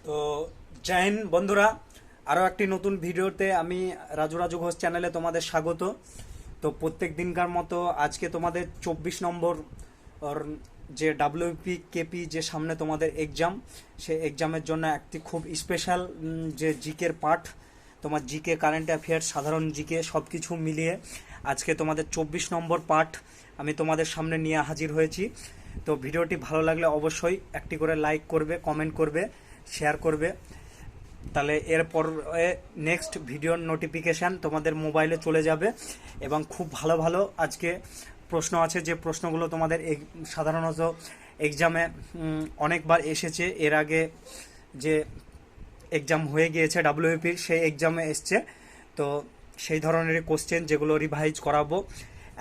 তো জয় হিন্দ বন্ধুরা, আরও একটি নতুন ভিডিওতে আমি রাজু রাজু ঘোষ চ্যানেলে তোমাদের স্বাগত। তো প্রত্যেক দিনকার মতো আজকে তোমাদের 24 নম্বর ওর যে ডাব্লিউপি কেপি যে সামনে তোমাদের এক্সাম, সেই এক্সামের জন্য একটি খুব স্পেশাল যে জিকের পার্ট, তোমার জিকে কারেন্ট অ্যাফেয়ার্স সাধারণ জিকে সব কিছু মিলিয়ে আজকে তোমাদের 24 নম্বর পার্ট আমি তোমাদের সামনে নিয়ে হাজির হয়েছি। তো ভিডিওটি ভালো লাগলে অবশ্যই একটি করে লাইক করবে, কমেন্ট করবে, শেয়ার করবে, তাহলে এরপর নেক্সট ভিডিওর নোটিফিকেশান তোমাদের মোবাইলে চলে যাবে। এবং খুব ভালো ভালো আজকে প্রশ্ন আছে, যে প্রশ্নগুলো তোমাদের সাধারণত এক্সামে অনেকবার এসেছে, এর আগে যে এক্সাম হয়ে গিয়েছে ডাব্লিউপির সেই এক্সামে এসছে। তো সেই ধরনেরই কোশ্চেন যেগুলো রিভাইজ করাবো,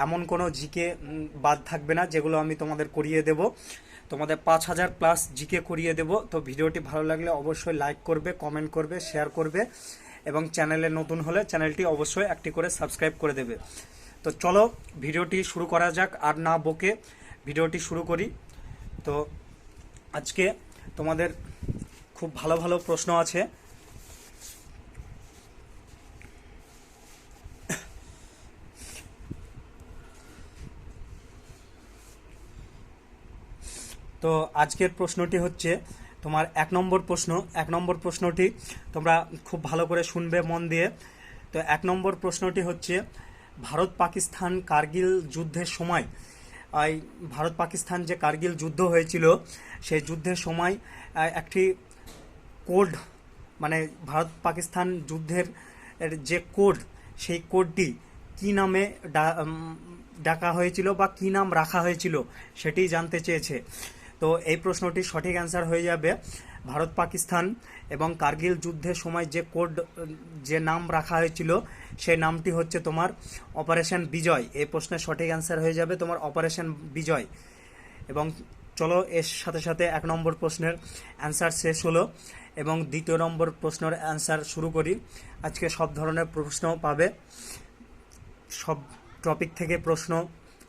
এমন কোনো জিকে বাদ থাকবে না যেগুলো আমি তোমাদের করিয়ে দেব। তোমাদের 5000+ জিকে করিয়ে দেব। তো ভিডিওটি ভালো লাগলে অবশ্যই লাইক করবে, কমেন্ট করবে, শেয়ার করবে এবং চ্যানেলে নতুন হলে চ্যানেলটি অবশ্যই একটি করে সাবস্ক্রাইব করে দেবে। তো চলো ভিডিওটি শুরু করা যাক, আর না বকে ভিডিওটি শুরু করি। তো আজকে তোমাদের খুব ভালো ভালো প্রশ্ন আছে। তো আজকের প্রশ্নটি হচ্ছে তোমার 1 নম্বর প্রশ্ন। 1 নম্বর প্রশ্নটি তোমরা খুব ভালো করে শুনবে মন দিয়ে। তো 1 নম্বর প্রশ্নটি হচ্ছে, ভারত পাকিস্তান কার্গিল যুদ্ধের সময়, এই ভারত পাকিস্তান যে কার্গিল যুদ্ধ হয়েছিল সেই যুদ্ধের সময় একটি কোড, মানে ভারত পাকিস্তান যুদ্ধের যে কোড, সেই কোডটি কী নামে ডাকা হয়েছিল বা কী নাম রাখা হয়েছিল সেটি জানতে চেয়েছে। তো এই প্রশ্নটির সঠিক অ্যান্সার হয়ে যাবে ভারত পাকিস্তান এবং কার্গিল যুদ্ধের সময় যে কোড, যে নাম রাখা হয়েছিল সেই নামটি হচ্ছে তোমার অপারেশন বিজয়। এই প্রশ্নের সঠিক অ্যান্সার হয়ে যাবে তোমার অপারেশন বিজয়। এবং চলো এর সাথে সাথে 1 নম্বর প্রশ্নের অ্যান্সার শেষ হলো এবং 2য় নম্বর প্রশ্নের অ্যান্সার শুরু করি। আজকে সব ধরনের প্রশ্ন পাবে, সব টপিক থেকে প্রশ্ন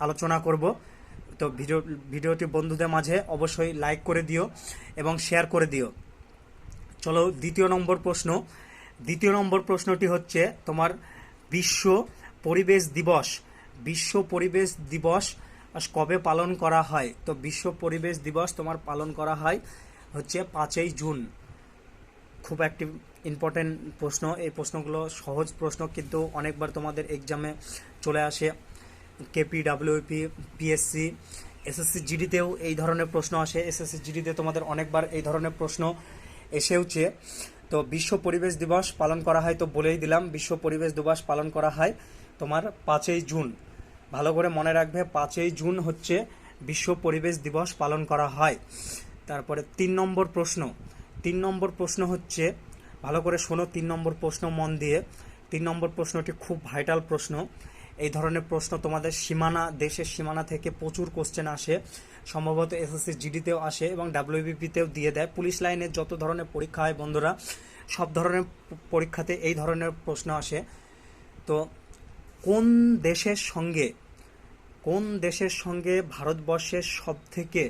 আলোচনা করব। তো ভিডিওটি বন্ধুদের মাঝে অবশ্যই লাইক করে দিও এবং শেয়ার করে দিও। চলো 2য় নম্বর প্রশ্ন। 2য় নম্বর প্রশ্নটি হচ্ছে তোমার বিশ্ব পরিবেশ দিবস। বিশ্ব পরিবেশ দিবস কবে পালন করা হয়? তো বিশ্ব পরিবেশ দিবস তোমার পালন করা হয় হচ্ছে 5ই জুন। খুব একটি ইম্পর্টেন্ট প্রশ্ন। এই প্রশ্নগুলো সহজ প্রশ্ন, কিন্তু অনেকবার তোমাদের এক্সামে চলে আসে। কেপি, ডাব্লিউপি, পিএসসি, এসএসসি জিডিতেও এই ধরনের প্রশ্ন আসে। এসএসসি জিডিতে তোমাদের অনেকবার এই ধরনের প্রশ্ন এসেওছে। তো বিশ্ব পরিবেশ দিবস পালন করা হয়, তো বলেই দিলাম বিশ্ব পরিবেশ দিবস পালন করা হয় তোমার 5ই জুন। ভালো করে মনে রাখবে, 5ই জুন হচ্ছে বিশ্ব পরিবেশ দিবস পালন করা হয়। তারপরে 3 নম্বর প্রশ্ন। 3 নম্বর প্রশ্ন হচ্ছে, ভালো করে শোনো 3 নম্বর প্রশ্ন মন দিয়ে। 3 নম্বর প্রশ্নটি খুব ভাইটাল প্রশ্ন। এই ধরনের প্রশ্ন তোমাদের সীমানা, দেশের সীমানা থেকে প্রচুর কোশ্চেন আসে, সম্ভবত এসএসসি জিডিতেও আসে এবং ডাব্লিউবিপিতেও দিয়ে দেয়। পুলিশ লাইনের যত ধরনের পরীক্ষা হয় বন্ধুরা, সব ধরনের পরীক্ষাতে এই ধরনের প্রশ্ন আসে। তো কোন দেশের সঙ্গে, কোন দেশের সঙ্গে ভারতবর্ষের সব থেকে,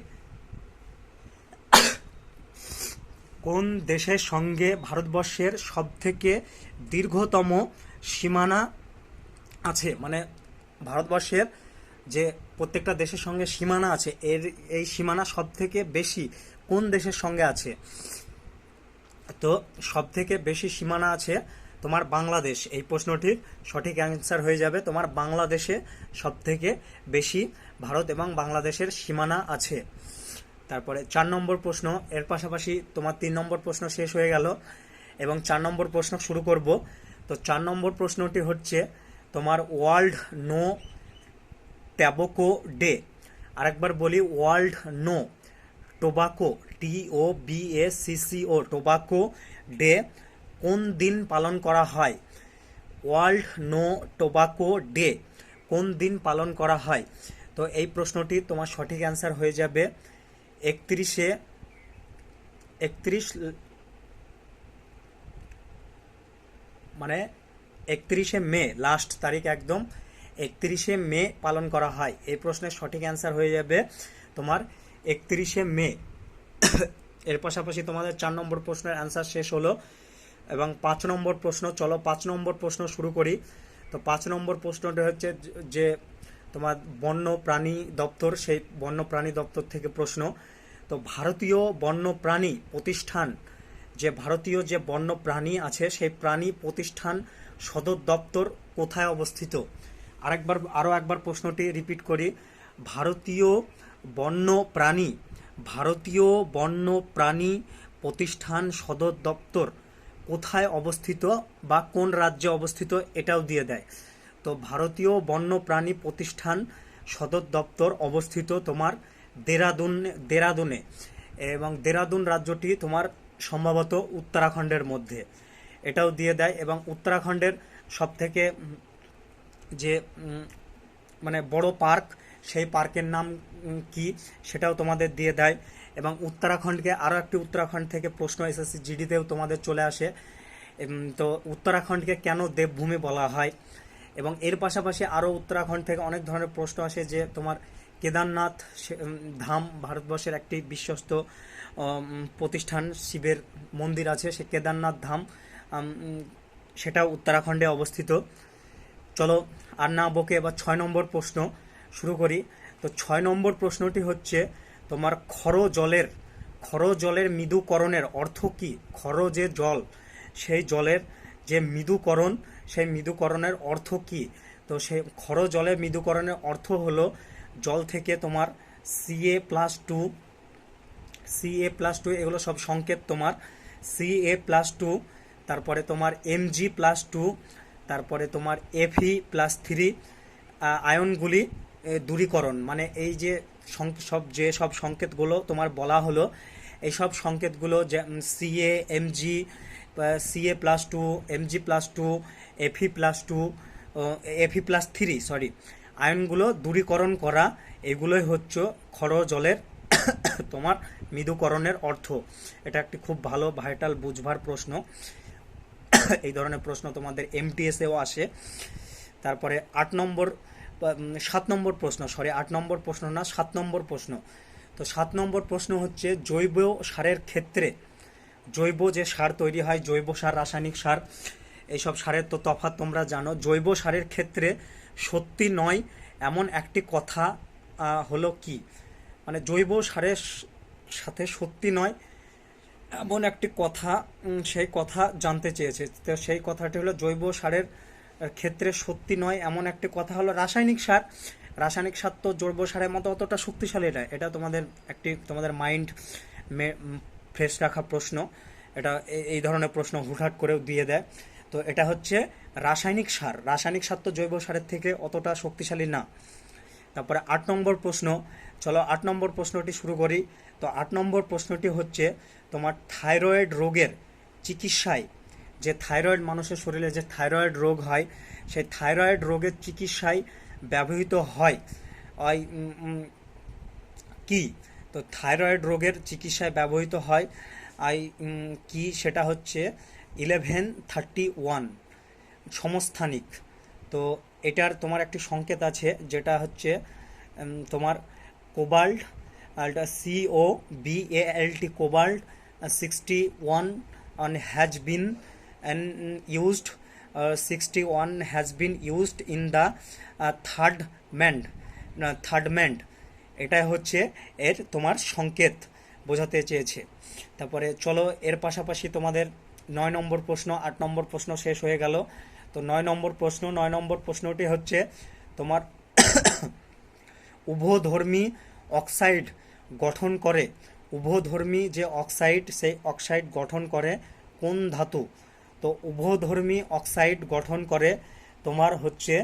কোন দেশের সঙ্গে ভারতবর্ষের সব থেকে দীর্ঘতম সীমানা আছে? মানে ভারতবর্ষের যে প্রত্যেকটা দেশের সঙ্গে সীমানা আছে, এই সীমানা সব থেকে বেশি কোন দেশের সঙ্গে আছে? তো সব থেকে বেশি সীমানা আছে তোমার বাংলাদেশ। এই প্রশ্নটির সঠিক অ্যান্সার হয়ে যাবে তোমার বাংলাদেশে সব থেকে বেশি ভারত এবং বাংলাদেশের সীমানা আছে। তারপরে 4 নম্বর প্রশ্ন। এর পাশাপাশি তোমার 3 নম্বর প্রশ্ন শেষ হয়ে গেল এবং 4 নম্বর প্রশ্ন শুরু করব। তো 4 নম্বর প্রশ্নটি হচ্ছে তোমার ওয়ার্ল্ড নো ট্যাবাকো ডে। আরেকবার বলি, world no tobacco, TOBACCO, tobacco day কোন দিন পালন করা হয়? ওয়ার্ল্ড নো টোবাকো ডে কোন দিন পালন করা হয়? তো এই প্রশ্নটি তোমার সঠিক অ্যান্সার হয়ে যাবে 31 মানে 31শে মে, লাস্ট তারিখ একদম 31শে মে পালন করা হয়। এই প্রশ্নের সঠিক অ্যান্সার হয়ে যাবে তোমার 31শে মে। এর পাশাপাশি তোমাদের 4 নম্বর প্রশ্নের অ্যান্সার শেষ হলো এবং 5 নম্বর প্রশ্ন। চলো 5 নম্বর প্রশ্ন শুরু করি। তো 5 নম্বর প্রশ্নটা হচ্ছে যে তোমার বন্য প্রাণী দপ্তর, সেই বন্য প্রাণী দপ্তর থেকে প্রশ্ন। তো ভারতীয় বন্য প্রাণী প্রতিষ্ঠান, যে ভারতীয় যে বন্য প্রাণী আছে সেই প্রাণী প্রতিষ্ঠান সদর দপ্তর কোথায় অবস্থিত? আরও একবার প্রশ্নটি রিপিট করি। ভারতীয় বন্য প্রাণী ভারতীয় বন্য প্রাণী প্রতিষ্ঠান সদর দপ্তর কোথায় অবস্থিত বা কোন রাজ্যে অবস্থিত এটাও দিয়ে দেয়। তো ভারতীয় বন্য প্রাণী প্রতিষ্ঠান সদর দপ্তর অবস্থিত তোমার দেরাদুনে এবং দেরাদুন রাজ্যটি তোমার সম্ভবত উত্তরাখণ্ডের মধ্যে, এটাও দিয়ে দেয়। এবং উত্তরাখণ্ডের সবথেকে যে মানে বড় পার্ক, সেই পার্কের নাম কি সেটাও তোমাদের দিয়ে দেয়। এবং উত্তরাখণ্ডকে আরও একটি উত্তরাখণ্ড থেকে প্রশ্ন এসএসসি জিডিতেও তোমাদের চলে আসে। তো উত্তরাখণ্ডকে কেন দেবভূমি বলা হয়? এবং এর পাশাপাশি আরও উত্তরাখণ্ড থেকে অনেক ধরনের প্রশ্ন আসে যে তোমার কেদারনাথ ধাম ভারতবর্ষের একটি বিশ্বস্ত প্রতিষ্ঠান, শিবের মন্দির আছে, সে কেদারনাথ ধাম সেটাও উত্তরাখণ্ডে অবস্থিত। চলো আর না বকে এবার 6 নম্বর প্রশ্ন শুরু করি। তো 6 নম্বর প্রশ্নটি হচ্ছে তোমার খর জলের মৃদুকরণের অর্থ কি? খর যে জল, সেই জলের যে মৃদুকরণ, সেই মৃদুকরণের অর্থ কি? তো সেই খর জলের মৃদুকরণের অর্থ হলো জল থেকে তোমার Ca+2 এগুলো সব সংকেত, তোমার Ca+2, তারপরে তোমার Mg+2, তারপরে তোমার Fe+3 আয়নগুলি দূরীকরণ, মানে এই যে সব সংকেতগুলো তোমার বলা হলো, এই সব সংকেতগুলো যে Ca+2, Mg+2, Fe+3 আয়নগুলো দূরীকরণ করা, এগুলোই হচ্ছে খর জলের তোমার মৃদুকরণের অর্থ। এটা একটি খুব ভালো ভাইটাল বুঝবার প্রশ্ন। এই ধরনের প্রশ্ন তোমাদের এমটিএসেও আসে। তারপরে 7 নম্বর প্রশ্ন। তো 7 নম্বর প্রশ্ন হচ্ছে জৈব সারের ক্ষেত্রে, জৈব যে সার তৈরি হয়, জৈব সার, রাসায়নিক সার, এইসব সারের তো তফাৎ তোমরা জানো। জৈব সারের ক্ষেত্রে সত্যি নয় এমন একটি কথা হলো কি? মানে জৈব সারের সাথে সত্যি নয় এমন একটি কথা, সেই কথা জানতে চেয়েছে। তো সেই কথাটি হলো জৈব সারের ক্ষেত্রে সত্যি নয় এমন একটি কথা হলো রাসায়নিক সার। রাসায়নিক সার তো জৈব সারের মতো অতটা শক্তিশালী নয়। এটা তোমাদের মাইন্ড ফ্রেশ রাখা প্রশ্ন। এটা এই ধরনের প্রশ্ন হুটহাট করেও দিয়ে দেয়। তো এটা হচ্ছে রাসায়নিক সার। রাসায়নিক সার তো জৈব সারের থেকে অতটা শক্তিশালী না। তারপরে 8 নম্বর প্রশ্ন। চলো 8 নম্বর প্রশ্নটি শুরু করি। তো 8 নম্বর প্রশ্নটি হচ্ছে তোমার থাইরয়েড রোগের চিকিৎসায়, যে থাইরয়েড মানুষের শরীরে যে থাইরয়েড রোগ হয়, সেই থাইরয়েড রোগের চিকিৎসায় ব্যবহৃত হয় কি? তো থাইরয়েড রোগের চিকিৎসায় ব্যবহৃত হয় কি, সেটা হচ্ছে 1131 সমস্থানিক। তো এটার তোমার একটি সংকেত আছে যেটা হচ্ছে তোমার cobalt, COBALT, cobalt 61 has been used 61 has been used in the third man। এটাই হচ্ছে এর তোমার সংকেত বোঝাতে চেয়েছে। তারপরে চলো এর পাশাপাশি তোমাদের 9 নম্বর প্রশ্ন। 8 নম্বর প্রশ্ন শেষ হয়ে গেল। তো 9 নম্বর প্রশ্নটি হচ্ছে তোমার উভধর্মী অক্সাইড গঠন করে, উভধর্মী যে অক্সাইড, সেই অক্সাইড গঠন করে কোন ধাতু? তো উভধর্মী অক্সাইড গঠন করে তোমার হচ্ছে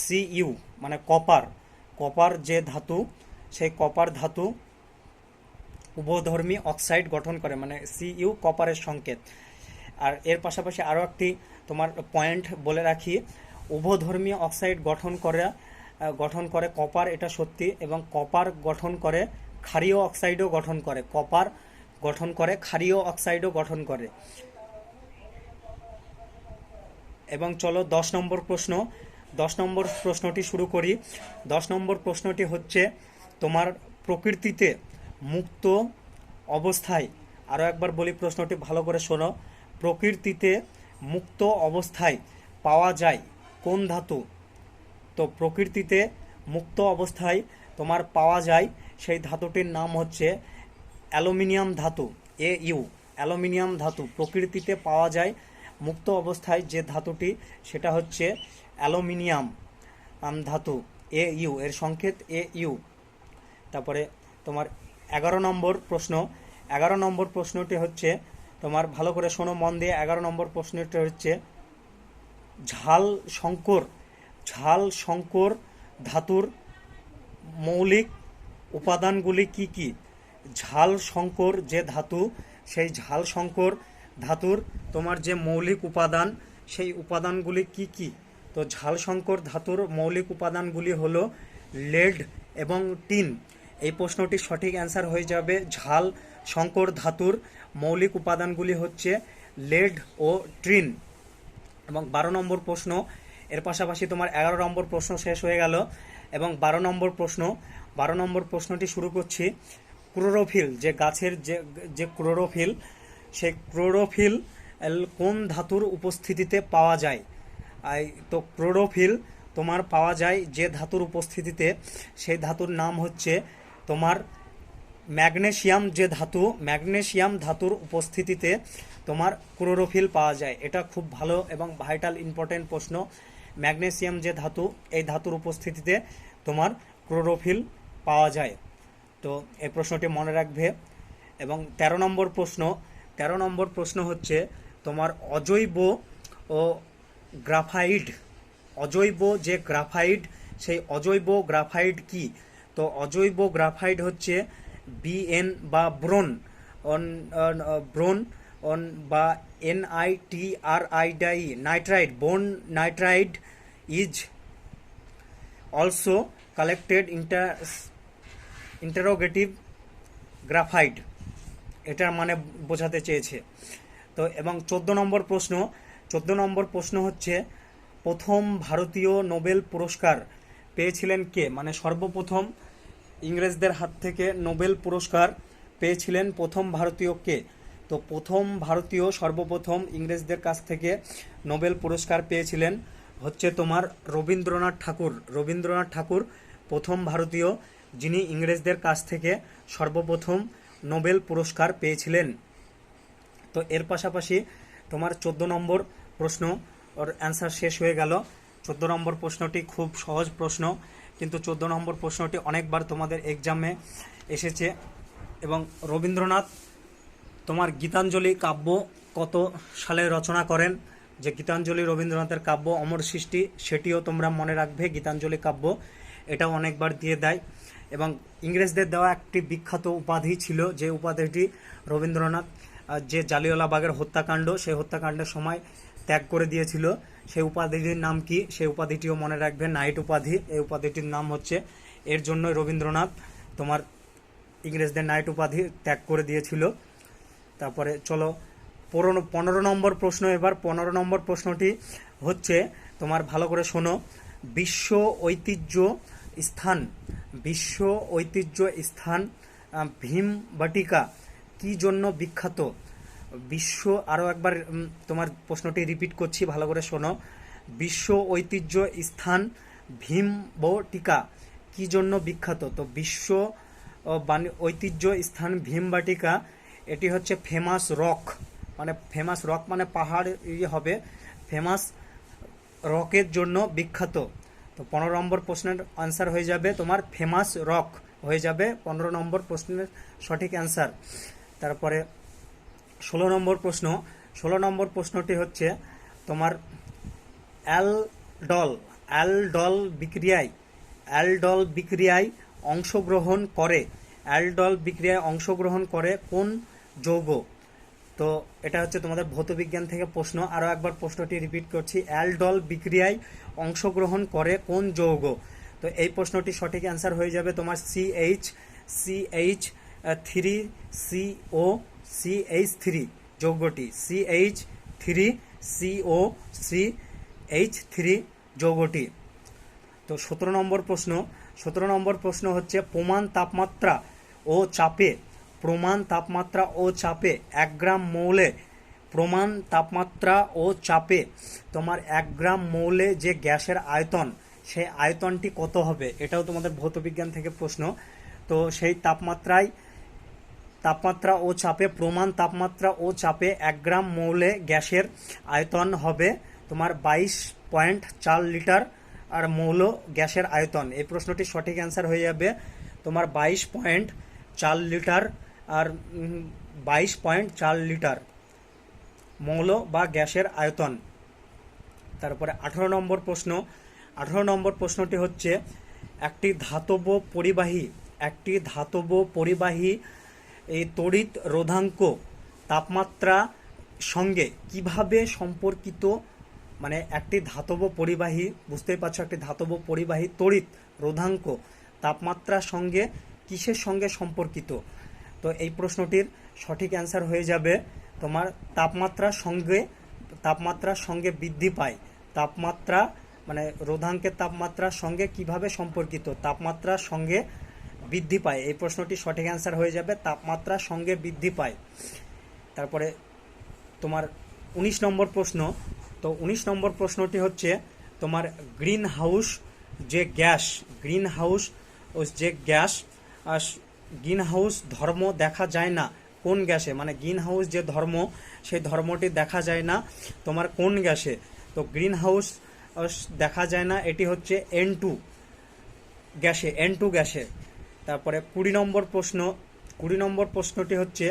Cu, মানে কপার যে ধাতু, সেই কপার ধাতু উভধর্মী অক্সাইড গঠন করে, মানে Cu কপারের সংকেত। আর এর পাশাপাশি আরও একটি তোমার পয়েন্ট বলে রাখি, উভধর্মী অক্সাইড গঠন করে কপার, এটা সত্যি। এবং কপার গঠন করে ক্ষারীয় অক্সাইডও গঠন করে, কপার গঠন করে ক্ষারীয় অক্সাইডও গঠন করে। এবং চলো 10 নম্বর প্রশ্নটি শুরু করি। 10 নম্বর প্রশ্নটি হচ্ছে তোমার প্রকৃতিতে মুক্ত অবস্থায় আরও একবার বলি, প্রশ্নটি ভালো করে শোনো। প্রকৃতিতে মুক্ত অবস্থায় পাওয়া যায় কোন ধাতু? তো প্রকৃতিতে মুক্ত অবস্থায় তোমার পাওয়া যায় সেই ধাতুটির নাম হচ্ছে অ্যালুমিনিয়াম ধাতু। ইউ, অ্যালুমিনিয়াম ধাতু প্রকৃতিতে পাওয়া যায় মুক্ত অবস্থায় যে ধাতুটি, সেটা হচ্ছে অ্যালুমিনিয়াম ধাতু। ইউ এর সংকেত ইউ। তারপরে তোমার 11 নম্বর প্রশ্ন। 11 নম্বর প্রশ্নটি হচ্ছে, তোমার ভালো করে শোনো মন দিয়ে। 11 নম্বর প্রশ্নটি হচ্ছে ঝাল শঙ্কর, ঝাল শঙ্কর ধাতুর মৌলিক উপাদানগুলি কি কি? ঝাল শঙ্কর যে ধাতু, সেই ঝাল শঙ্কর ধাতুর তোমার যে মৌলিক উপাদান, সেই উপাদানগুলি কি কি? তো ঝাল শঙ্কর ধাতুর মৌলিক উপাদানগুলি হলো লেড এবং টিন। এই প্রশ্নটির সঠিক অ্যান্সার হয়ে যাবে ঝাল শঙ্কর ধাতুর মৌলিক উপাদানগুলি হচ্ছে লেড ও টিন। এবং 12 নম্বর প্রশ্ন, এর পাশাপাশি তোমার 11 নম্বর প্রশ্ন শেষ হয়ে গেল। এবং 12 নম্বর প্রশ্ন, 12 নম্বর প্রশ্নটি শুরু করছি। ক্লোরোফিল, যে গাছের যে ক্লোরোফিল, সেই ক্লোরোফিল কোন ধাতুর উপস্থিতিতে পাওয়া যায়? তো ক্লোরোফিল তোমার পাওয়া যায় যে ধাতুর উপস্থিতিতে, সেই ধাতুর নাম হচ্ছে তোমার ম্যাগনেসিয়াম। যে ধাতু, ম্যাগনেসিয়াম ধাতুর উপস্থিতিতে তোমার ক্লোরোফিল পাওয়া যায়। এটা খুব ভালো এবং ভাইটাল ইম্পর্টেন্ট প্রশ্ন। ম্যাগনেসিয়াম যে ধাতু, এই ধাতুর উপস্থিতিতে তোমার ক্লোরোফিল পাওয়া যায়। তো এই প্রশ্নটি মনে রাখবে। এবং 13 নম্বর প্রশ্ন, 13 নম্বর প্রশ্ন হচ্ছে তোমার অজৈব ও গ্রাফাইট, অজৈব যে গ্রাফাইট, সেই অজৈব গ্রাফাইট কি? তো অজৈব গ্রাফাইট হচ্ছে বিএন বা ব্রোন অন, ব্রোন অন বা NiTrID, নাইট্রাইড, বোন nitride is also collected interrogative graphite, এটার মানে বোঝাতে চেয়েছে। তো এবং 14 নম্বর প্রশ্ন, 14 নম্বর প্রশ্ন হচ্ছে প্রথম ভারতীয় নোবেল পুরস্কার পেয়েছিলেন কে? মানে সর্বপ্রথম ইংরেজদের হাত থেকে নোবেল পুরস্কার পেয়েছিলেন প্রথম ভারতীয় কে? তো প্রথম ভারতীয় সর্বপ্রথম ইংরেজদের কাছ থেকে নোবেল পুরস্কার পেয়েছিলেন হচ্ছে তোমার রবীন্দ্রনাথ ঠাকুর। রবীন্দ্রনাথ ঠাকুর প্রথম ভারতীয় যিনি ইংরেজদের কাছ থেকে সর্বপ্রথম নোবেল পুরস্কার পেয়েছিলেন। তো এর পাশাপাশি তোমার 14 নম্বর প্রশ্ন, ওর অ্যান্সার শেষ হয়ে গেল। 14 নম্বর প্রশ্নটি খুব সহজ প্রশ্ন, কিন্তু 14 নম্বর প্রশ্নটি অনেকবার তোমাদের এক্সামে এসেছে। এবং রবীন্দ্রনাথ তোমার গীতাঞ্জলি কাব্য কত সালে রচনা করেন? যে গীতাঞ্জলি রবীন্দ্রনাথের কাব্য অমর সৃষ্টি, সেটিও তোমরা মনে রাখবে। গীতাঞ্জলি কাব্য এটাও অনেকবার দিয়ে দেয়। এবং ইংরেজদের দেওয়া একটি বিখ্যাত উপাধি ছিল, যে উপাধিটি রবীন্দ্রনাথ যে জালিয়ানওয়ালাবাগের হত্যাকাণ্ড, সেই হত্যাকাণ্ডের সময় ত্যাগ করে দিয়েছিল, সেই উপাধিটির নাম কি? সেই উপাধিটিও মনে রাখবে, নাইট উপাধি। এই উপাধিটির নাম হচ্ছে, এর জন্যই রবীন্দ্রনাথ তোমার ইংরেজদের নাইট উপাধি ত্যাগ করে দিয়েছিল। তারপরে চলো 15 নম্বর প্রশ্ন। এবার 15 নম্বর প্রশ্নটি হচ্ছে তোমার ভালো করে শোনো। বিশ্ব ঐতিহ্য স্থান, বিশ্ব ঐতিহ্য স্থান ভীমবাটিকা কি জন্য বিখ্যাত? বিশ্ব, আরও একবার তোমার প্রশ্নটি রিপিট করছি, ভালো করে শোনো। বিশ্ব ঐতিহ্য স্থান ভীমবাটিকা কি জন্য বিখ্যাত? তো বিশ্ব ঐতিহ্য স্থান ভীমবাটিকা, এটি হচ্ছে ফেমাস রক, মানে ফেমাস রক মানে পাহাড় হবে, ফেমাস রকের জন্য বিখ্যাত। তো 15 নম্বর প্রশ্নের আনসার হয়ে যাবে তোমার ফেমাস রক হয়ে যাবে 15 নম্বর প্রশ্নের সঠিক অ্যান্সার। তারপরে 16 নম্বর প্রশ্ন, 16 নম্বর প্রশ্নটি হচ্ছে তোমার অ্যালডল, অ্যালডল বিক্রিয়ায়, অ্যালডল বিক্রিয়ায় অংশগ্রহণ করে, অ্যালডল বিক্রিয়ায় অংশগ্রহণ করে কোন যৌগ? তো এটা হচ্ছে তোমাদের ভৌতবিজ্ঞান থেকে প্রশ্ন। আরও একবার প্রশ্নটি রিপিট করছি, অ্যালডল বিক্রিয়ায় অংশগ্রহণ করে কোন যৌগ? তো এই প্রশ্নটি সঠিক অ্যান্সার হয়ে যাবে তোমার CH3CO3 যৌগটি, CH3COCH3 যৌগটি। তো 17 নম্বর প্রশ্ন, 17 নম্বর প্রশ্ন হচ্ছে প্রমাণ তাপমাত্রা ও চাপে প্রমাণ তাপমাত্রা ও চাপে 1 গ্রাম মৌলে, প্রমাণ তাপমাত্রা ও চাপে তোমার 1 গ্রাম মৌলে যে গ্যাসের আয়তন, সেই আয়তনটি কত হবে? এটাও তোমাদের ভৌতবিজ্ঞান থেকে প্রশ্ন। তো সেই তাপমাত্রা ও চাপে, প্রমাণ তাপমাত্রা ও চাপে 1 গ্রাম মৌলে গ্যাসের আয়তন হবে তোমার 22.4 লিটার। আর মৌল গ্যাসের আয়তন, এই প্রশ্নটির সঠিক অ্যান্সার হয়ে যাবে তোমার 22.4 লিটার। আর 22.4 লিটার মৌল বা গ্যাসের আয়তন। তারপরে 18 নম্বর প্রশ্ন। 18 নম্বর প্রশ্নটি হচ্ছে, একটি ধাতব পরিবাহী এই তড়িৎ রোধাঙ্ক তাপমাত্রা সঙ্গে কিভাবে সম্পর্কিত? মানে একটি ধাতব পরিবাহী, বুঝতেই পারছো, একটি ধাতব পরিবাহী তড়িৎ রোধাঙ্ক তাপমাত্রার সঙ্গে কিসের সঙ্গে সম্পর্কিত? তো এই প্রশ্নটির সঠিক অ্যান্সার হয়ে যাবে তোমার তাপমাত্রার সঙ্গে বৃদ্ধি পায়। তাপমাত্রা মানে রোধাঙ্কের তাপমাত্রার সঙ্গে কিভাবে সম্পর্কিত? তাপমাত্রার সঙ্গে বৃদ্ধি পায়। এই প্রশ্নটির সঠিক অ্যান্সার হয়ে যাবে তাপমাত্রার সঙ্গে বৃদ্ধি পায়। তারপরে তোমার 19 নম্বর প্রশ্ন। তো 19 নম্বর প্রশ্নটি হচ্ছে তোমার গ্রিন হাউস যে গ্রিন হাউস ধর্ম দেখা যায় না কোন গ্যাসে? মানে গ্রিন হাউস যে ধর্ম, সেই ধর্মটি দেখা যায় না তোমার কোন গ্যাসে? তো গ্রিন হাউস দেখা যায় না, এটি হচ্ছে N2 গ্যাসে। তারপরে 20 নম্বর প্রশ্নটি হচ্ছে,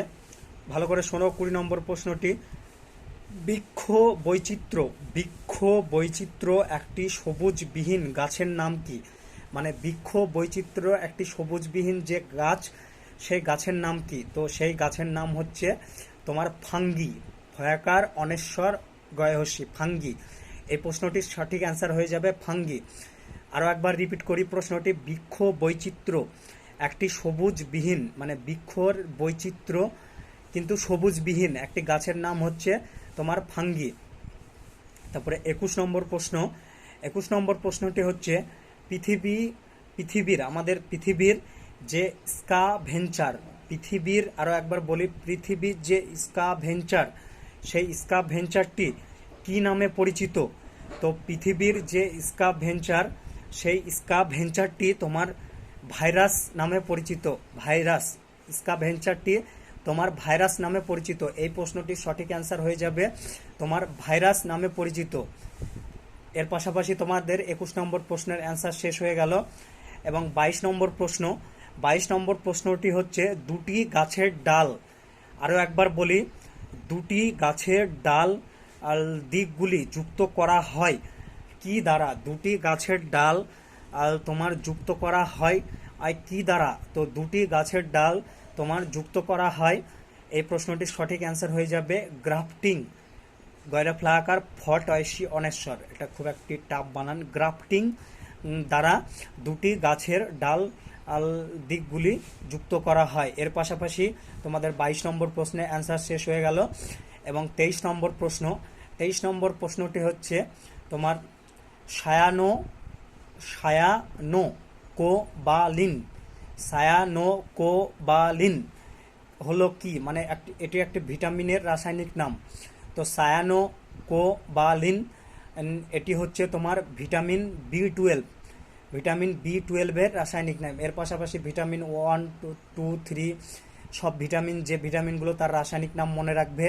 ভালো করে শোনো 20 নম্বর প্রশ্নটি, বৃক্ষ বৈচিত্র্য একটি সবুজবিহীন গাছের নাম কি? মানে বৃক্ষ বৈচিত্র্য একটি সবুজবিহীন যে গাছ, সেই গাছের নাম কি? তো সেই গাছের নাম হচ্ছে তোমার ফাঙ্গি। ভয়াকার অনেশ্বর গয়হস্যি, ফাঙ্গি। এই প্রশ্নটির সঠিক অ্যান্সার হয়ে যাবে ফাঙ্গি। আরও একবার রিপিট করি প্রশ্নটি, বৃক্ষ বৈচিত্র্য একটি সবুজবিহীন, মানে বৃক্ষর বৈচিত্র্য কিন্তু সবুজবিহীন একটি গাছের নাম হচ্ছে তোমার ফাঙ্গি। তারপরে 21 নম্বর প্রশ্নটি হচ্ছে, আমাদের পৃথিবীর যে স্কাভেঞ্চার, আরও একবার বলি, পৃথিবীর যে স্কাভেঞ্চার, সেই স্কাভেঞ্চারটি কি নামে পরিচিত? তো পৃথিবীর যে স্কাভেঞ্চার, সেই স্কাভেঞ্চারটি তোমার ভাইরাস নামে পরিচিত। স্কাভেঞ্চারটি তোমার ভাইরাস নামে পরিচিত। এই প্রশ্নটির সঠিক অ্যান্সার হয়ে যাবে তোমার ভাইরাস নামে পরিচিত। এর পাশাপাশি তোমাদের 21 নম্বর প্রশ্নের অ্যান্সার শেষ হয়ে গেল। এবং 22 নম্বর প্রশ্নটি হচ্ছে, দুটি গাছের ডাল, আরও একবার বলি, দুটি গাছের ডাল আর দিকগুলি যুক্ত করা হয় কি দ্বারা? দুটি গাছের ডাল আর তোমার যুক্ত করা হয় আর কি দ্বারা? তো দুটি গাছের ডাল তোমার যুক্ত করা হয়, এই প্রশ্নটির সঠিক অ্যান্সার হয়ে যাবে গ্রাফটিং। গয়রাফ্লাকার ফটয়সি অনেশ্বর, এটা খুব একটি টাফ বানান। গ্রাফটিং দ্বারা দুটি গাছের ডাল দিকগুলি যুক্ত করা হয়। এর পাশাপাশি তোমাদের 22 নম্বর প্রশ্নের অ্যান্সার শেষ হয়ে গেল। এবং 23 নম্বর প্রশ্নটি হচ্ছে তোমার সায়ানোকোবালিন হলো কি? মানে এটি একটি ভিটামিনের রাসায়নিক নাম। তো সায়ানোকোবালিন এটি হচ্ছে তোমার ভিটামিন B12 এর রাসায়নিক নাম। এর পাশাপাশি ভিটামিন 1, 2, 3 সব ভিটামিন, যে ভিটামিনগুলো তার রাসায়নিক নাম মনে রাখবে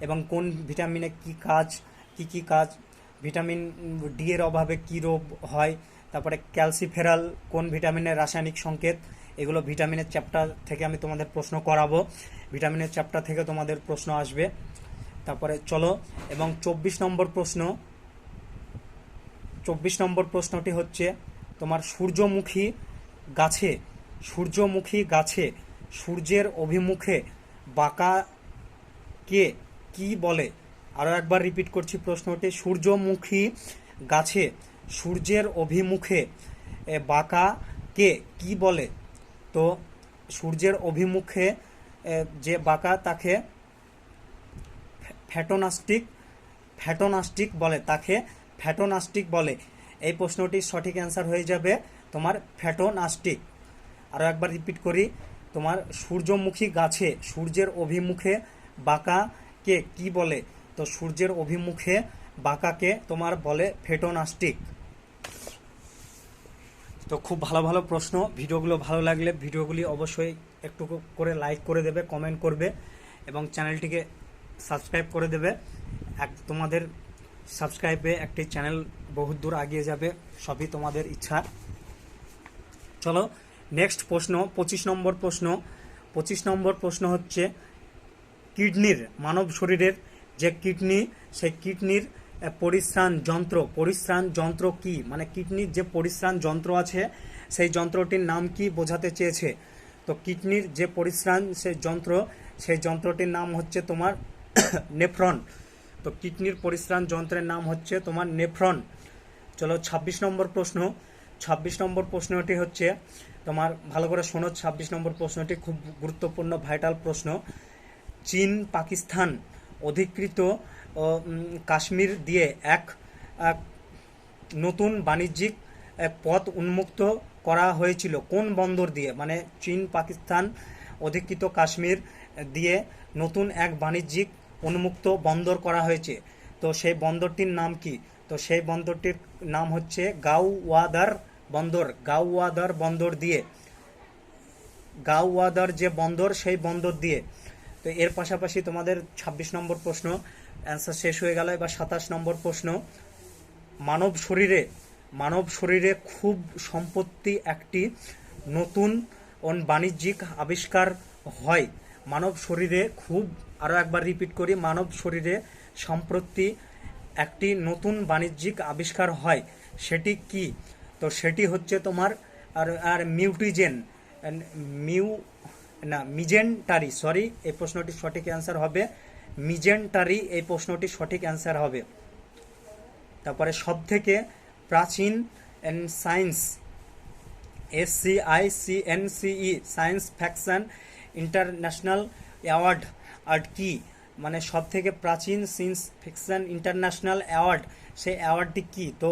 এবং কোন ভিটামিনে কি কাজ, ভিটামিন ডি এর অভাবে কি রোগ হয়, তারপরে ক্যালসিফেরাল কোন ভিটামিনের রাসায়নিক সংকেত, এগুলো ভিটামিনের চ্যাপ্টার থেকে আমি তোমাদের প্রশ্ন করাবো। ভিটামিনের চ্যাপ্টার থেকে তোমাদের প্রশ্ন আসবে। তারপরে চলো, এবং 24 নম্বর প্রশ্নটি হচ্ছে তোমার সূর্যমুখী গাছে সূর্যের অভিমুখে বাঁকাকে কি বলে? আরও একবার রিপিট করছি প্রশ্নটি, সূর্যমুখী গাছে সূর্যের অভিমুখে বাঁকাকে কি বলে? তো সূর্যের অভিমুখে যে বাঁকা, তাকে ফ্যাটোনাস্টিক বলে। এই প্রশ্নটির সঠিক অ্যান্সার হয়ে যাবে তোমার ফ্যাটোনাস্টিক। আরও একবার রিপিট করি, তোমার সূর্যমুখী গাছে সূর্যের অভিমুখে বাঁকাকে কি বলে? তো সূর্যের অভিমুখে বাঁকাকে তোমার বলে ফেটোনাস্টিক। তো খুব ভালো ভালো প্রশ্ন। ভিডিওগুলো ভালো লাগলে ভিডিওগুলি অবশ্যই একটু করে লাইক করে দেবে, কমেন্ট করবে এবং চ্যানেলটিকে সাবস্ক্রাইব করে দেবে। তোমাদের সাবস্ক্রাইবে একটি চ্যানেল বহুত দূর এগিয়ে যাবে, সবই তোমাদের ইচ্ছা। চলো নেক্সট প্রশ্ন, 25 নম্বর প্রশ্ন। 25 নম্বর প্রশ্ন হচ্ছে কিডনির, মানব শরীরের যে কিডনি, সেই কিডনির পরিশ্রাণ যন্ত্র কি? মানে কিডনির যে পরিশ্রাণ যন্ত্র আছে সেই যন্ত্রটির নাম কি বোঝাতে চেয়েছে। তো কিডনির যে পরিশ্রাণ সেই যন্ত্রটির নাম হচ্ছে তোমার নেফ্রন। তো কিডনির পরিশ্রাণ যন্ত্রের নাম হচ্ছে তোমার নেফ্রন। চলো 26 নম্বর প্রশ্ন। 26 নম্বর প্রশ্নটি হচ্ছে তোমার, ভালো করে শোনো, 26 নম্বর প্রশ্নটি খুব গুরুত্বপূর্ণ ভাইটাল প্রশ্ন। চীন পাকিস্তান অধিকৃত কাশ্মীর দিয়ে এক এক নতুন বাণিজ্যিক পথ উন্মুক্ত করা হয়েছিল কোন বন্দর দিয়ে? মানে চীন পাকিস্তান অধিকৃত কাশ্মীর দিয়ে নতুন এক বাণিজ্যিক উন্মুক্ত বন্দর করা হয়েছে। তো সেই বন্দরটির নাম কি? তো সেই বন্দরটির নাম হচ্ছে গাওয়াদার বন্দর। গাওয়াদার বন্দর দিয়ে, গাওয়াদার যে বন্দর সেই বন্দর দিয়ে। তো এর পাশাপাশি তোমাদের 26 নম্বর প্রশ্ন অ্যান্সার শেষ হয়ে গেল। এবার 27 নম্বর প্রশ্ন। মানব শরীরে খুব সম্প্রতি একটি নতুন বাণিজ্যিক আবিষ্কার হয়। মানব শরীরে খুব, আরও একবার রিপিট করি, মানব শরীরে সম্প্রতি একটি নতুন বাণিজ্যিক আবিষ্কার হয়, সেটি কি? তো সেটি হচ্ছে তোমার আর মিউটিজেন, মিউ না মিজেন্টারি, সরি, এই প্রশ্নটির সঠিক অ্যান্সার হবে মিজেন্টারি, এই প্রশ্নটির সঠিক অ্যান্সার হবে। তারপরে সব থেকে প্রাচীন science, SCICNCE, science faction international award কি? মানে সব থেকে প্রাচীন সায়েন্স ফিকশন ইন্টারন্যাশনাল অ্যাওয়ার্ড, সেই অ্যাওয়ার্ডটি কি? তো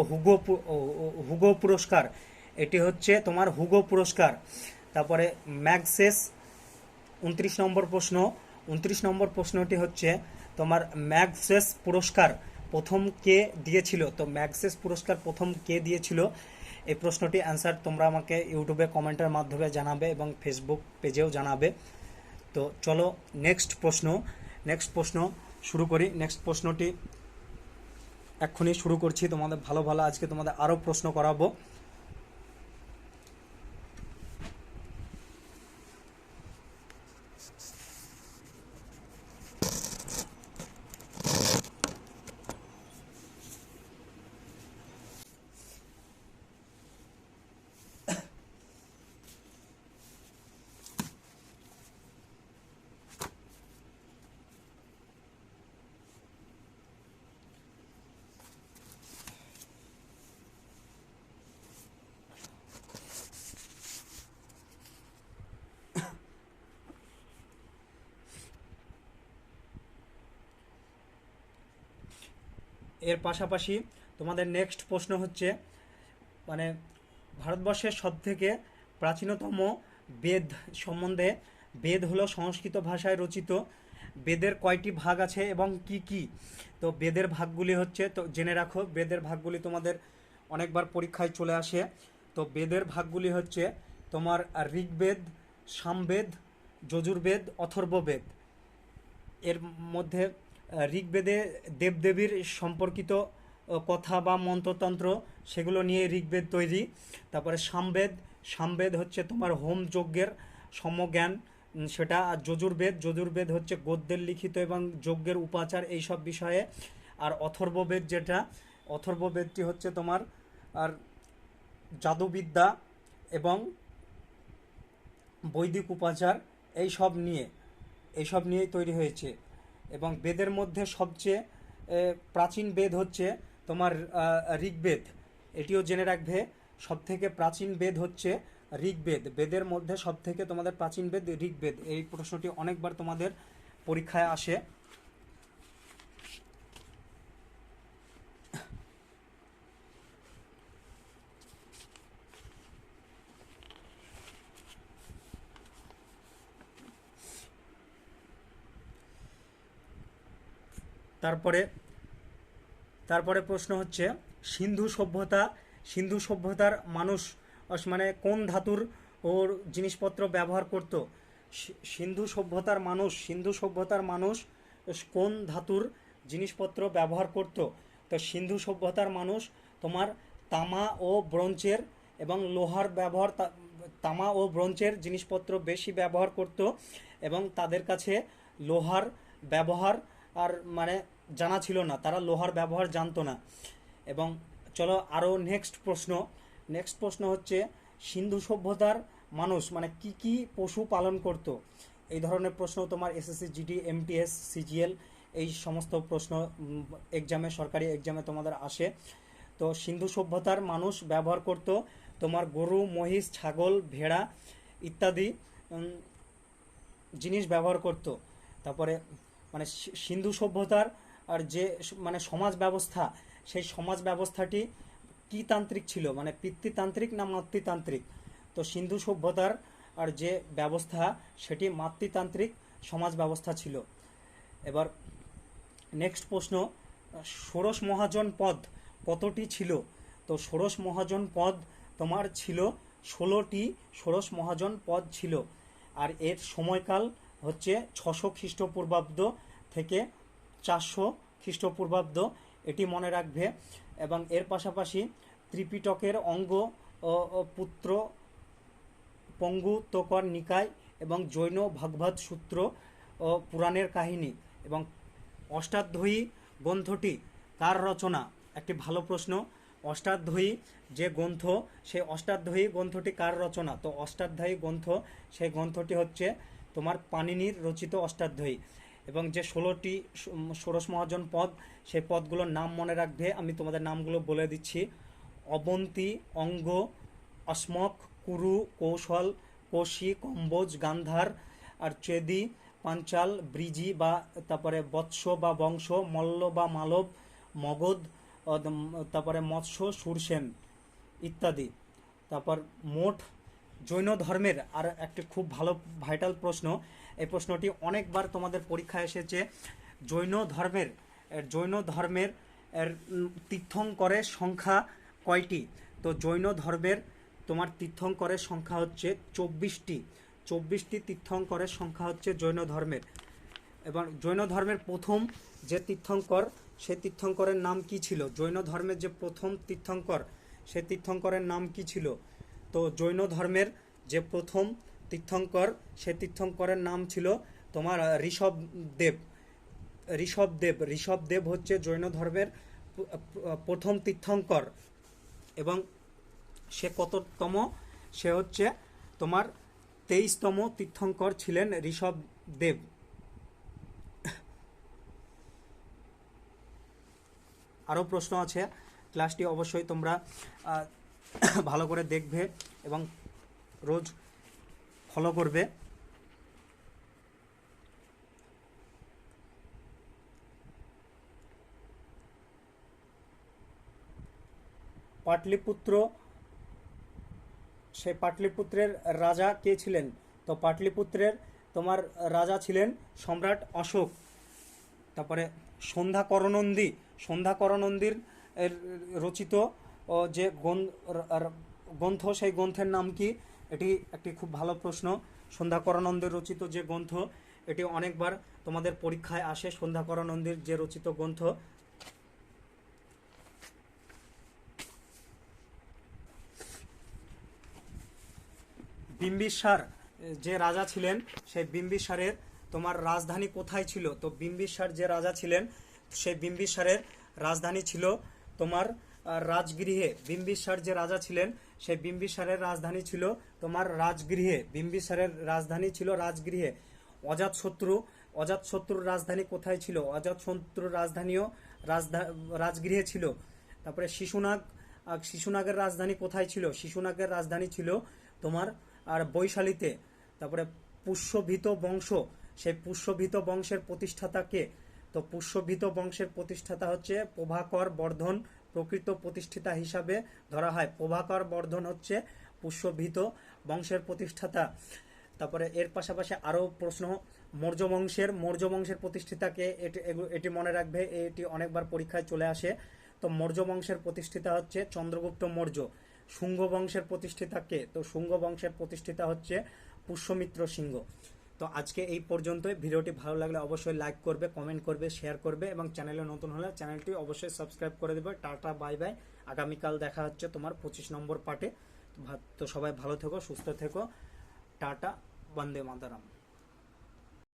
হুগো পুরস্কার, এটি হচ্ছে তোমার হুগো পুরস্কার। তারপরে ম্যাগসেস 29 নম্বর প্রশ্ন। 29 নম্বর প্রশ্নটি হচ্ছে তোমার ম্যাগসেস পুরস্কার প্রথম কে দিয়েছিল? তো ম্যাগসেস পুরস্কার প্রথম কে দিয়েছিল, এই প্রশ্নটি অ্যান্সার তোমরা আমাকে ইউটিউবে কমেন্টের মাধ্যমে জানাবে এবং ফেসবুক পেজেও জানাবে। তো চলো নেক্সট প্রশ্ন শুরু করি। নেক্সট প্রশ্নটি এক্ষুনি শুরু করছি। তোমাদের ভালো ভালো আজকে তোমাদের আরও প্রশ্ন করাবো। এর পাশাপাশি তোমাদের নেক্সট প্রশ্ন হচ্ছে, মানে ভারতবর্ষের সবথেকে প্রাচীনতম বেদ সম্বন্ধে। বেদ হলো সংস্কৃত ভাষায় রচিত। বেদের কয়টি ভাগ আছে এবং কি কি? তো বেদের ভাগগুলি হচ্ছে, তো জেনে রাখো, বেদের ভাগগুলি তোমাদের অনেকবার পরীক্ষায় চলে আসে। তো বেদের ভাগগুলি হচ্ছে তোমার ঋগ্বেদ, সামবেদ, যজুর্বেদ, অথর্ববেদ। এর মধ্যে ঋগ্বেদে দেবদেবীর সম্পর্কিত কথা বা মন্ত্রতন্ত্র, সেগুলো নিয়ে ঋগ্বেদ তৈরি। তারপরে সামবেদ হচ্ছে তোমার হোম যজ্ঞের সমজ্ঞান, সেটা। আর যজুর্বেদ হচ্ছে গদ্যের লিখিত এবং যজ্ঞের উপাচার, এইসব বিষয়ে। আর অথর্ববেদটি হচ্ছে তোমার আর জাদুবিদ্যা এবং বৈদিক উপাচার, এইসব নিয়েই তৈরি হয়েছে। এবং বেদের মধ্যে সবচেয়ে প্রাচীন বেদ হচ্ছে তোমার ঋগ্বেদ। এটিও জেনে রাখবে, সবথেকে প্রাচীন বেদ হচ্ছে ঋগ্বেদ। বেদের মধ্যে সবথেকে তোমাদের প্রাচীন বেদ ঋগ্বেদ। এই প্রশ্নটি অনেকবার তোমাদের পরীক্ষায় আসে। তারপরে তারপরে প্রশ্ন হচ্ছে সিন্ধু সভ্যতার মানুষ মানে কোন ধাতুর ওর জিনিসপত্র ব্যবহার করত। সিন্ধু সভ্যতার মানুষ কোন ধাতুর জিনিসপত্র ব্যবহার করত। তো সিন্ধু সভ্যতার মানুষ তোমার তামা ও ব্রোঞ্জের এবং লোহার ব্যবহার তামা ও ব্রোঞ্জের জিনিসপত্র বেশি ব্যবহার করত এবং তাদের কাছে লোহার ব্যবহার আর মানে জানা ছিল না, তারা লোহার ব্যবহার জানতো না। এবং চলো আরও নেক্সট প্রশ্ন হচ্ছে সিন্ধু সভ্যতার মানুষ মানে কি কি পশু পালন করত। এই ধরনের প্রশ্ন তোমার এসএসসি জিডি এমটিএস সিজিএল এই সমস্ত প্রশ্ন এক্সামে, সরকারি এক্সামে তোমাদের আসে। তো সিন্ধু সভ্যতার মানুষ ব্যবহার করত তোমার গরু, মহিষ, ছাগল, ভেড়া ইত্যাদি জিনিস ব্যবহার করত। তারপরে মানে সিন্ধু সভ্যতার আর যে মানে সমাজ ব্যবস্থা, সেই সমাজ ব্যবস্থাটি কি তান্ত্রিক ছিল, মানে পিতৃতান্ত্রিক না মাতৃতান্ত্রিক। তো সিন্ধু সভ্যতার আর যে ব্যবস্থা সেটি মাতৃতান্ত্রিক সমাজ ব্যবস্থা ছিল। এবার নেক্সট প্রশ্ন, ষোড়শ মহাজন পদ কতটি ছিল। তো ষোড়শ মহাজন পদ তোমার ছিল 16টি ষোড়শ মহাজন পদ ছিল। আর এর সময়কাল হচ্ছে 600 খ্রিস্টপূর্বাব্দ থেকে 400 খ্রিস্টপূর্বাব্দ, এটি মনে রাখবে। এবং এর পাশাপাশি ত্রিপিটকের অঙ্গ ও পুত্র পঙ্গুত্তকর নিকায় এবং জৈন ভাগবত সূত্র ও পুরাণের কাহিনী এবং অষ্টাধ্যায়ী গ্রন্থটি কার রচনা। একটি ভালো প্রশ্ন। অষ্টাধ্যায়ী যে গ্রন্থ, সেই অষ্টাধ্যায়ী গ্রন্থটি কার রচনা। তো অষ্টাধ্যায়ী গ্রন্থ, সেই গ্রন্থটি হচ্ছে তোমার পাণিনির রচিত অষ্টাধ্যায়ী। এবং যে 16টি ষোড়শ মহাজন পদ, সেই পদগুলোর নাম মনে রাখবে। আমি তোমাদের নামগুলো বলে দিচ্ছি: অবন্তী, অঙ্গ, অস্মক, কুরু, কৌশল, কোশি, কম্বোজ, গান্ধার, আর চেদি, পাঞ্চাল, ব্রিজি বা তারপরে বৎস বা বংশ, মল্ল বা মালব, মগধ, তারপরে মৎস্য, সুরসেন ইত্যাদি। তারপর মোট জৈন ধর্মের আর একটি খুব ভালো ভাইটাল প্রশ্ন, এই প্রশ্নটি অনেকবার তোমাদের পরীক্ষায় এসেছে। জৈন ধর্মের তীর্থঙ্করের সংখ্যা কয়টি। তো জৈন ধর্মের তোমার তীর্থঙ্করের সংখ্যা হচ্ছে 24টি তীর্থঙ্করের সংখ্যা হচ্ছে জৈন ধর্মের। এবং জৈন ধর্মের প্রথম যে তীর্থঙ্কর, সেই তীর্থঙ্করের নাম কি ছিল। জৈন ধর্মের যে প্রথম তীর্থঙ্কর, সেই তীর্থঙ্করের নাম কি ছিল। তো জৈন ধর্মের যে প্রথম তীর্থঙ্কর, সেই তীর্থঙ্করের নাম ছিল তোমার ঋষভদেব হচ্ছে জৈন ধর্মের প্রথম তীর্থঙ্কর। এবং সে কততম, সে হচ্ছে তোমার 23তম তীর্থঙ্কর ছিলেন ঋষভদেব। আরও প্রশ্ন আছে, ক্লাসটি অবশ্যই তোমরা ভালো করে দেখবে এবং রোজ ফলো করবে। পাটলিপুত্র, সেই পাটলিপুত্রের রাজা কে ছিলেন। তো পাটলিপুত্রের তোমার রাজা ছিলেন সম্রাট অশোক। তারপরে সন্ধ্যাকরনন্দীর রচিত যে গ্রন্থ, সেই গ্রন্থের নাম কি। এটি একটি খুব ভালো প্রশ্ন। সন্ধ্যাকরনন্দীর রচিত যে গ্রন্থ, এটি অনেকবার তোমাদের পরীক্ষায় আসে। সন্ধ্যাকরনন্দীর যে রচিত গ্রন্থ। বিম্বিসার যে রাজা ছিলেন, সেই বিম্বিসারের তোমার রাজধানী কোথায় ছিল। তো বিম্বিসার যে রাজা ছিলেন, সেই বিম্বিসারের রাজধানী ছিল তোমার রাজগৃহে। বিম্বিসার যে রাজা ছিলেন, সেই বিম্বিসারের রাজধানী ছিল তোমার রাজগৃহে। বিম্বিসারের রাজধানী ছিল রাজগৃহে। অজাতশত্রুর রাজধানী কোথায় ছিল। অজাতশত্রুর রাজধানীও রাজগৃহে ছিল। তারপরে শিশুনাগের রাজধানী কোথায় ছিল। শিশুনাগের রাজধানী ছিল তোমার আর বৈশালীতে। তারপরে পুষ্যভীত বংশ, সেই পুষ্যভীত বংশের প্রতিষ্ঠাতা কে। তো পুষ্যভীত বংশের প্রতিষ্ঠাতা হচ্ছে প্রভাকর বর্ধন, প্রকৃত প্রতিষ্ঠাতা হিসাবে ধরা হয়। প্রভাকর বর্ধন হচ্ছে পুষ্যভীত বংশের প্রতিষ্ঠাতা। তারপরে এর পাশাপাশি আরও প্রশ্ন মৌর্য বংশের প্রতিষ্ঠাতাকে এটি মনে রাখবে, এটি অনেকবার পরীক্ষায় চলে আসে। তো মৌর্য বংশের প্রতিষ্ঠাতা হচ্ছে চন্দ্রগুপ্ত মৌর্য। শুঙ্গ বংশের প্রতিষ্ঠাতা কে? তো শুঙ্গ বংশের প্রতিষ্ঠাতা হচ্ছে পুষ্যমিত্র সিংহ। তো আজকে এই পর্যন্তই। ভিডিওটি ভালো লাগলে অবশ্যই লাইক করবে, কমেন্ট করবে, শেয়ার করবে এবং চ্যানেলে নতুন হলে চ্যানেলটি অবশ্যই সাবস্ক্রাইব করে দেবে। Tata, bye bye. আগামীকাল দেখা হচ্ছে তোমার 25 নম্বর পার্টে। তো সবাই ভালো থেকো, সুস্থ থেকো। টাটা, বন্দে মাতরম।